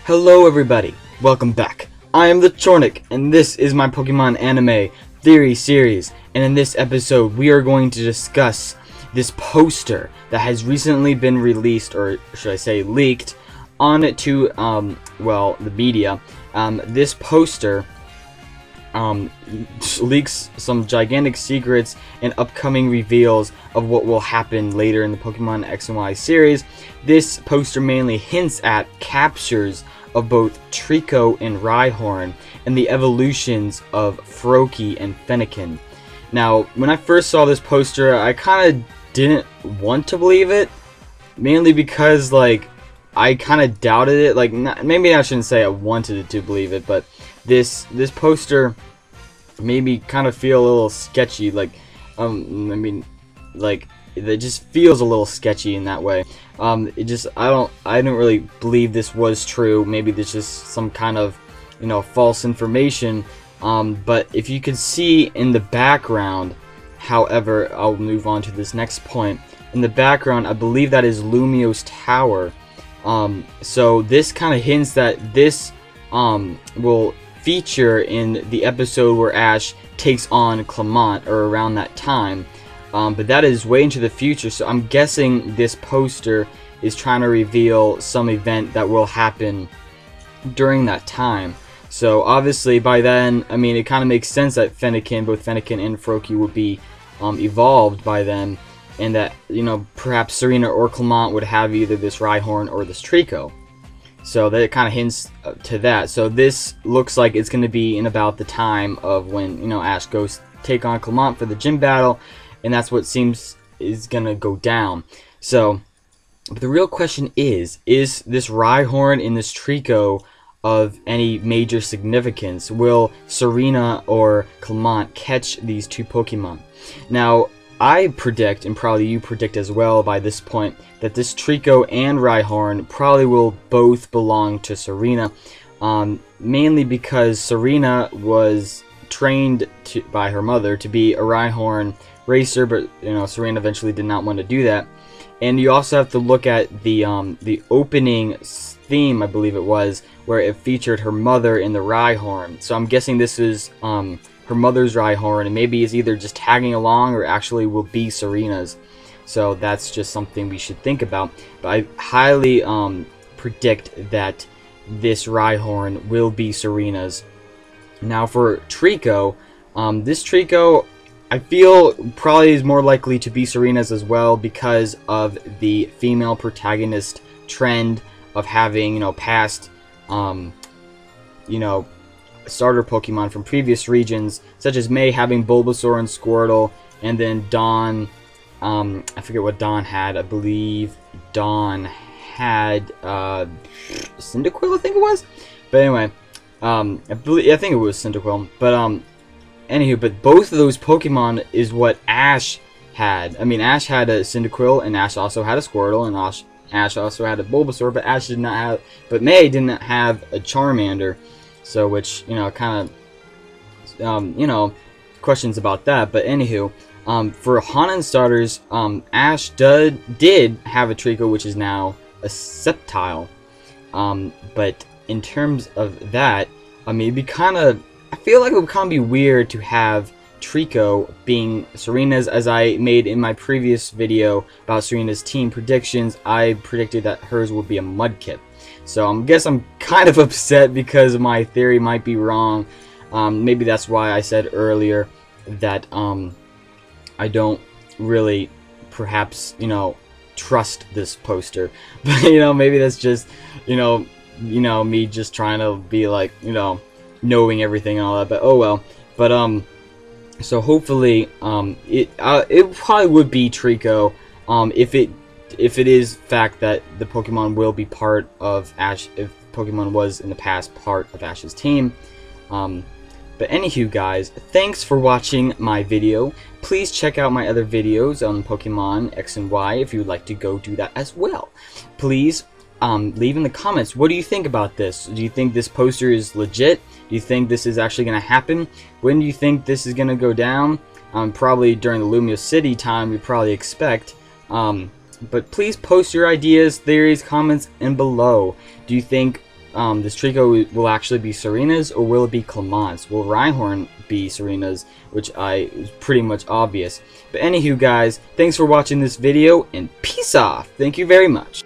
Hello everybody, welcome back. I am TheChornick, and this is my Pokemon anime theory series, and in this episode we are going to discuss this poster that has recently been released, or should I say leaked, onto, the media. This poster leaks some gigantic secrets and upcoming reveals of what will happen later in the Pokemon X and Y series. This poster mainly hints at captures of both Treecko and Rhyhorn and the evolutions of Froakie and Fennekin. Now, when I first saw this poster, I kind of didn't want to believe it, mainly because, like, I kind of doubted it. Like, maybe I shouldn't say I wanted to believe it, but this poster made me kind of feel a little sketchy. Like, it just feels a little sketchy in that way. I didn't really believe this was true. Maybe there's just some kind of, false information. But if you could see in the background, however, I'll move on to this next point. In the background, I believe that is Lumio's tower. So this kind of hints that this will feature in the episode where Ash takes on Clement, or around that time. But that is way into the future, so I'm guessing this poster is trying to reveal some event that will happen during that time. So obviously by then, it kind of makes sense that both Fennekin and Froakie would be evolved by then, and that, perhaps Serena or Clement would have either this Rhyhorn or this Treecko. So that kind of hints to that. So this looks like it's going to be in about the time of when, Ash goes take on Clement for the gym battle, and that's what seems is going to go down. So, but the real question is this Rhyhorn and this Treecko of any major significance? Will Serena or Clement catch these two Pokemon? Now, I predict, and probably you predict as well by this point, that this Treecko and Rhyhorn probably will both belong to Serena, mainly because Serena was trained by her mother to be a Rhyhorn racer, but Serena eventually did not want to do that. And you also have to look at the opening theme, I believe it was, where it featured her mother in the Rhyhorn. So I'm guessing this is her mother's Rhyhorn, and maybe is either just tagging along or actually will be Serena's. So that's just something we should think about. But I highly predict that this Rhyhorn will be Serena's. Now for Treecko, this Treecko I feel probably is more likely to be Serena's as well, because of the female protagonist trend of having, past, starter Pokemon from previous regions, such as May having Bulbasaur and Squirtle, and then Dawn, I forget what Dawn had. I believe Dawn had Cyndaquil, I think it was. But anyway, I think it was Cyndaquil. But anywho, but both of those Pokemon is what Ash had. Ash had a Cyndaquil, and Ash also had a Squirtle, and Ash also had a Bulbasaur, but May did not have a Charmander. So, which, kind of, questions about that. But anywho, for Hanan starters, Ash did have a Treecko, which is now a Sceptile. But in terms of that, it'd be kind of, I feel like it would kind of be weird to have Treecko being Serena's. As I made in my previous video about Serena's team predictions, I predicted that hers would be a Mudkip. So I guess I'm kind of upset because my theory might be wrong. Maybe that's why I said earlier that I don't really, perhaps, trust this poster. But maybe that's just me just trying to be like, knowing everything and all that. But oh well. But so hopefully it probably would be Treecko if it is fact that the Pokemon will be part of Ash, if Pokemon was in the past part of Ash's team. But anywho, guys, thanks for watching my video. Please check out my other videos on Pokemon X and Y if you would like to go do that as well. Please leave in the comments, what do you think about this? Do you think this poster is legit? Do you think this is actually going to happen? When do you think this is going to go down? Probably during the Lumio City time, we probably expect. But please post your ideas, theories, comments, and below. Do you think this Treecko will actually be Serena's, or will it be Clement's? Will Rhyhorn be Serena's, which is pretty much obvious. But anywho guys, thanks for watching this video, and peace off. Thank you very much.